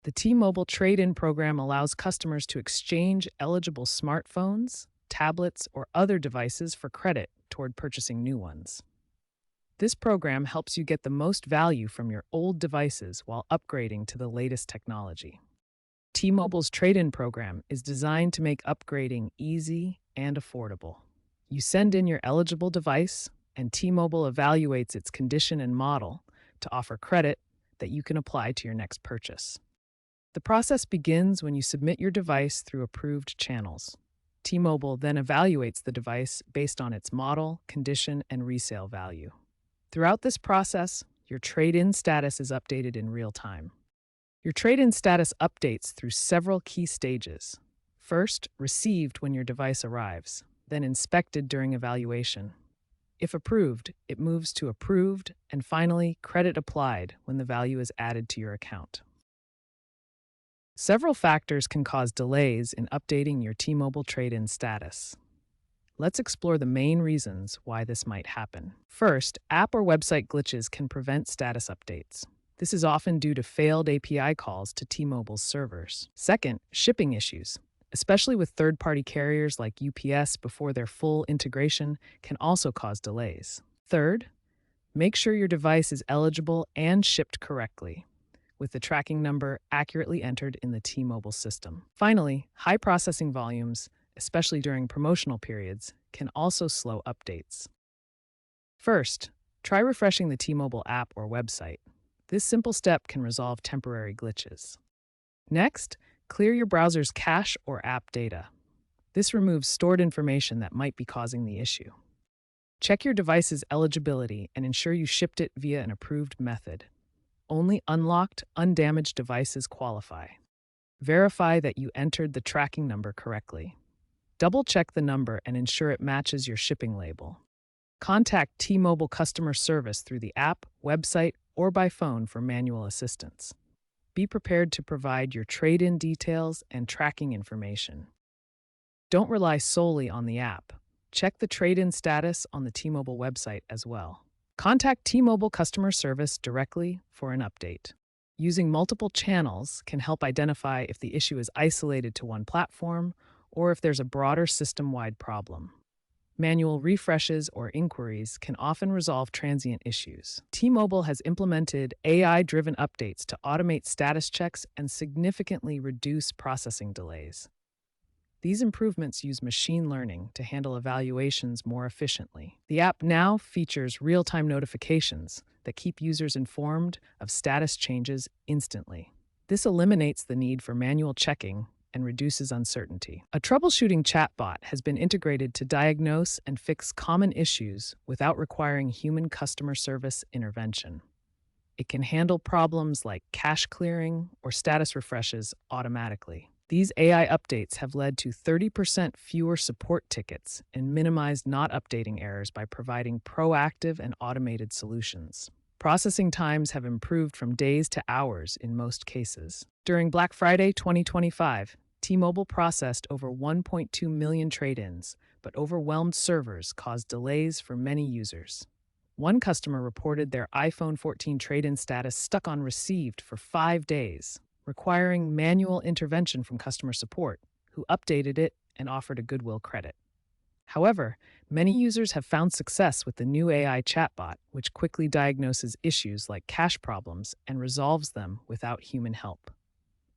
The T-Mobile trade-in program allows customers to exchange eligible smartphones, tablets, or other devices for credit toward purchasing new ones. This program helps you get the most value from your old devices while upgrading to the latest technology. T-Mobile's trade-in program is designed to make upgrading easy and affordable. You send in your eligible device, and T-Mobile evaluates its condition and model to offer credit that you can apply to your next purchase. The process begins when you submit your device through approved channels. T-Mobile then evaluates the device based on its model, condition, and resale value. Throughout this process, your trade-in status is updated in real time. Your trade-in status updates through several key stages. First, received when your device arrives, then inspected during evaluation. If approved, it moves to approved, and finally, credit applied when the value is added to your account. Several factors can cause delays in updating your T-Mobile trade-in status. Let's explore the main reasons why this might happen. First, app or website glitches can prevent status updates. This is often due to failed API calls to T-Mobile's servers. Second, shipping issues, especially with third-party carriers like UPS before their full integration, can also cause delays. Third, make sure your device is eligible and shipped correctly, with the tracking number accurately entered in the T-Mobile system. Finally, high processing volumes, especially during promotional periods, can also slow updates. First, try refreshing the T-Mobile app or website. This simple step can resolve temporary glitches. Next, clear your browser's cache or app data. This removes stored information that might be causing the issue. Check your device's eligibility and ensure you shipped it via an approved method. Only unlocked, undamaged devices qualify. Verify that you entered the tracking number correctly. Double-check the number and ensure it matches your shipping label. Contact T-Mobile customer service through the app, website, or by phone for manual assistance. Be prepared to provide your trade-in details and tracking information. Don't rely solely on the app. Check the trade-in status on the T-Mobile website as well. Contact T-Mobile customer service directly for an update. Using multiple channels can help identify if the issue is isolated to one platform or if there's a broader system-wide problem. Manual refreshes or inquiries can often resolve transient issues. T-Mobile has implemented AI-driven updates to automate status checks and significantly reduce processing delays. These improvements use machine learning to handle evaluations more efficiently. The app now features real-time notifications that keep users informed of status changes instantly. This eliminates the need for manual checking and reduces uncertainty. A troubleshooting chatbot has been integrated to diagnose and fix common issues without requiring human customer service intervention. It can handle problems like cache clearing or status refreshes automatically. These AI updates have led to 30% fewer support tickets and minimized not updating errors by providing proactive and automated solutions. Processing times have improved from days to hours in most cases. During Black Friday 2025, T-Mobile processed over 1.2 million trade-ins, but overwhelmed servers caused delays for many users. One customer reported their iPhone 14 trade-in status stuck on received for 5 days, requiring manual intervention from customer support, who updated it and offered a goodwill credit. However, many users have found success with the new AI chatbot, which quickly diagnoses issues like cache problems and resolves them without human help.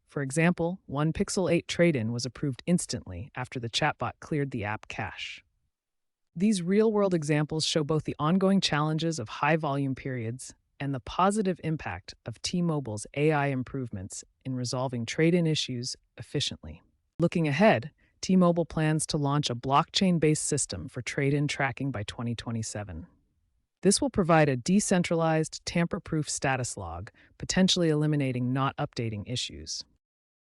For example, one Pixel 8 trade-in was approved instantly after the chatbot cleared the app cache. These real-world examples show both the ongoing challenges of high-volume periods and the positive impact of T-Mobile's AI improvements in resolving trade-in issues efficiently. Looking ahead, T-Mobile plans to launch a blockchain-based system for trade-in tracking by 2027. This will provide a decentralized, tamper-proof status log, potentially eliminating not updating issues.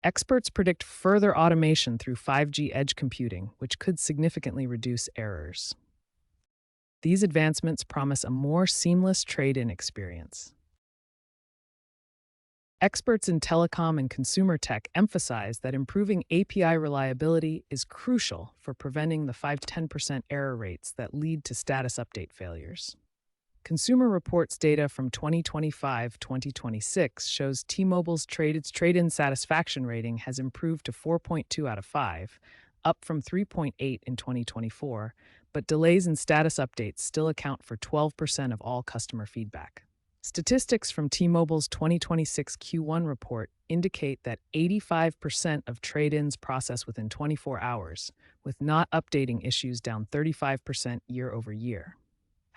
Experts predict further automation through 5G edge computing, which could significantly reduce errors. These advancements promise a more seamless trade-in experience. Experts in telecom and consumer tech emphasize that improving API reliability is crucial for preventing the 5–10% error rates that lead to status update failures. Consumer Reports data from 2025-2026 shows T-Mobile's trade-in satisfaction rating has improved to 4.2 out of 5, up from 3.8 in 2024, but delays in status updates still account for 12% of all customer feedback. Statistics from T-Mobile's 2026 Q1 report indicate that 85% of trade-ins process within 24 hours, with not updating issues down 35% year over year.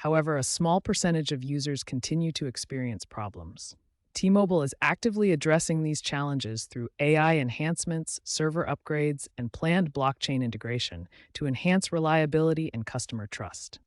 However, a small percentage of users continue to experience problems. T-Mobile is actively addressing these challenges through AI enhancements, server upgrades, and planned blockchain integration to enhance reliability and customer trust.